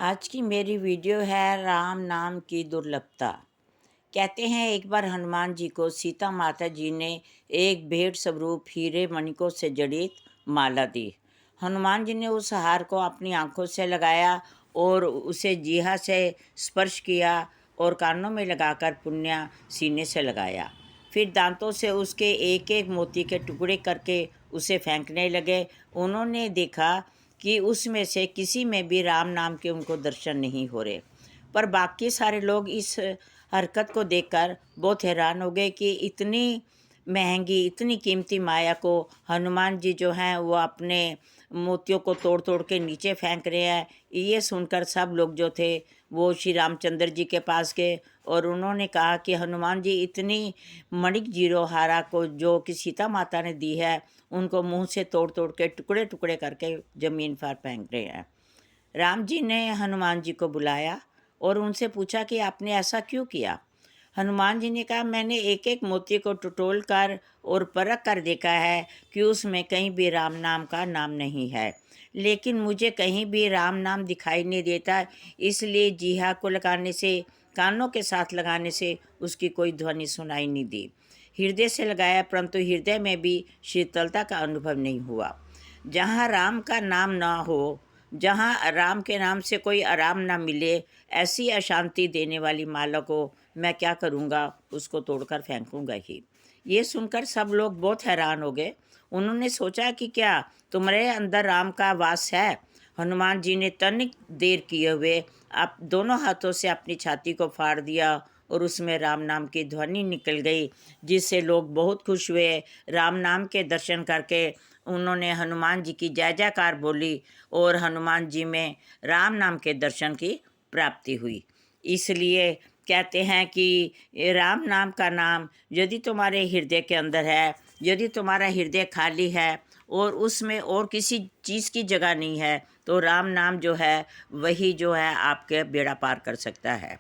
आज की मेरी वीडियो है राम नाम की दुर्लभता। कहते हैं एक बार हनुमान जी को सीता माता जी ने एक भेंट स्वरूप हीरे मणिकों से जड़ित माला दी। हनुमान जी ने उस हार को अपनी आंखों से लगाया और उसे जीहा से स्पर्श किया और कानों में लगाकर पुण्य सीने से लगाया। फिर दांतों से उसके एक एक मोती के टुकड़े करके उसे फेंकने लगे। उन्होंने देखा कि उसमें से किसी में भी राम नाम के उनको दर्शन नहीं हो रहे। पर बाकी सारे लोग इस हरकत को देखकर बहुत हैरान हो गए कि इतनी महंगी इतनी कीमती माया को हनुमान जी जो हैं वो अपने मोतियों को तोड़ तोड़ के नीचे फेंक रहे हैं। ये सुनकर सब लोग जो थे वो श्री रामचंद्र जी के पास गए और उन्होंने कहा कि हनुमान जी इतनी मणिक जीरो हारा को जो कि सीता माता ने दी है उनको मुंह से तोड़ तोड़ के टुकड़े टुकड़े करके ज़मीन पर फेंक रहे हैं। राम जी ने हनुमान जी को बुलाया और उनसे पूछा कि आपने ऐसा क्यों किया। हनुमान जी ने कहा, मैंने एक एक मोती को टटोल कर और परख कर देखा है कि उसमें कहीं भी राम नाम का नाम नहीं है, लेकिन मुझे कहीं भी राम नाम दिखाई नहीं देता। इसलिए जीहा को लगाने से, कानों के साथ लगाने से उसकी कोई ध्वनि सुनाई नहीं दी। हृदय से लगाया परंतु हृदय में भी शीतलता का अनुभव नहीं हुआ। जहाँ राम का नाम ना हो, जहाँ राम के नाम से कोई आराम ना मिले, ऐसी अशांति देने वाली माला को मैं क्या करूँगा, उसको तोड़कर फेंकूँगा ही। ये सुनकर सब लोग बहुत हैरान हो गए। उन्होंने सोचा कि क्या तुम्हारे अंदर राम का वास है। हनुमान जी ने तनिक देर किए हुए आप दोनों हाथों से अपनी छाती को फाड़ दिया और उसमें राम नाम की ध्वनि निकल गई, जिससे लोग बहुत खुश हुए। राम नाम के दर्शन करके उन्होंने हनुमान जी की जय जयकार बोली और हनुमान जी में राम नाम के दर्शन की प्राप्ति हुई। इसलिए कहते हैं कि राम नाम का नाम यदि तुम्हारे हृदय के अंदर है, यदि तुम्हारा हृदय खाली है और उसमें और किसी चीज़ की जगह नहीं है, तो राम नाम जो है वही जो है आपके बेड़ा पार कर सकता है।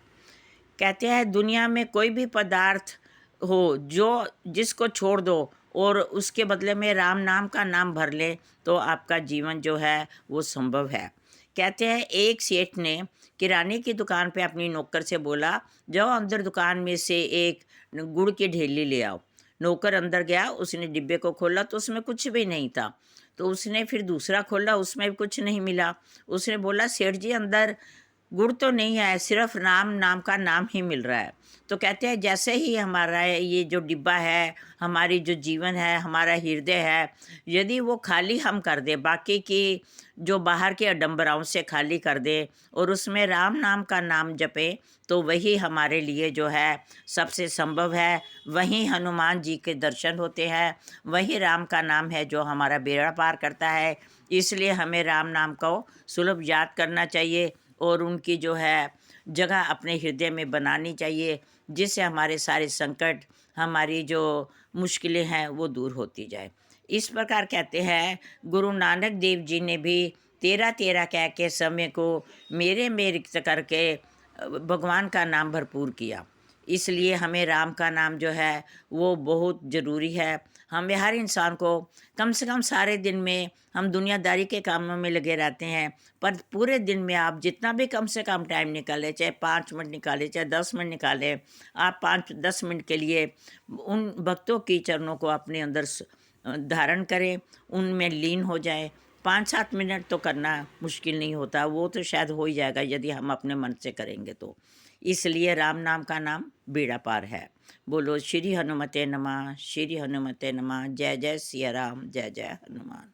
कहते हैं दुनिया में कोई भी पदार्थ हो जो जिसको छोड़ दो और उसके बदले में राम नाम का नाम भर ले तो आपका जीवन जो है वो संभव है। कहते हैं एक सेठ ने किराने की दुकान पे अपनी नौकर से बोला, जाओ अंदर दुकान में से एक गुड़ की ढेली ले आओ। नौकर अंदर गया, उसने डिब्बे को खोला तो उसमें कुछ भी नहीं था। तो उसने फिर दूसरा खोला, उसमें भी कुछ नहीं मिला। उसने बोला, सेठ जी अंदर गुड़ तो नहीं है, सिर्फ राम नाम का नाम ही मिल रहा है। तो कहते हैं जैसे ही हमारा ये जो डिब्बा है, हमारी जो जीवन है, हमारा हृदय है, यदि वो खाली हम कर दे, बाकी की जो बाहर के अडंबराओं से खाली कर दे और उसमें राम नाम का नाम जपे, तो वही हमारे लिए जो है सबसे संभव है। वही हनुमान जी के दर्शन होते हैं, वही राम का नाम है जो हमारा बेड़ा पार करता है। इसलिए हमें राम नाम को सुलभ याद करना चाहिए और उनकी जो है जगह अपने हृदय में बनानी चाहिए, जिससे हमारे सारे संकट, हमारी जो मुश्किलें हैं वो दूर होती जाए। इस प्रकार कहते हैं गुरु नानक देव जी ने भी तेरा तेरा कह के समय को मेरे में रिक्त करके भगवान का नाम भरपूर किया। इसलिए हमें राम का नाम जो है वो बहुत ज़रूरी है। हमें हर इंसान को कम से कम सारे दिन में, हम दुनियादारी के कामों में लगे रहते हैं, पर पूरे दिन में आप जितना भी कम से कम टाइम निकालें, चाहे 5 मिनट निकालें, चाहे 10 मिनट निकालें, आप 5-10 मिनट के लिए उन भक्तों की चरणों को अपने अंदर धारण करें, उनमें लीन हो जाएं। 5-7 मिनट तो करना मुश्किल नहीं होता, वो तो शायद हो ही जाएगा यदि हम अपने मन से करेंगे तो। इसलिए राम नाम का नाम बेड़ा पार है। बोलो श्री हनुमते नमः, श्री हनुमते नमः। जय जय सिया राम, जय जय हनुमान।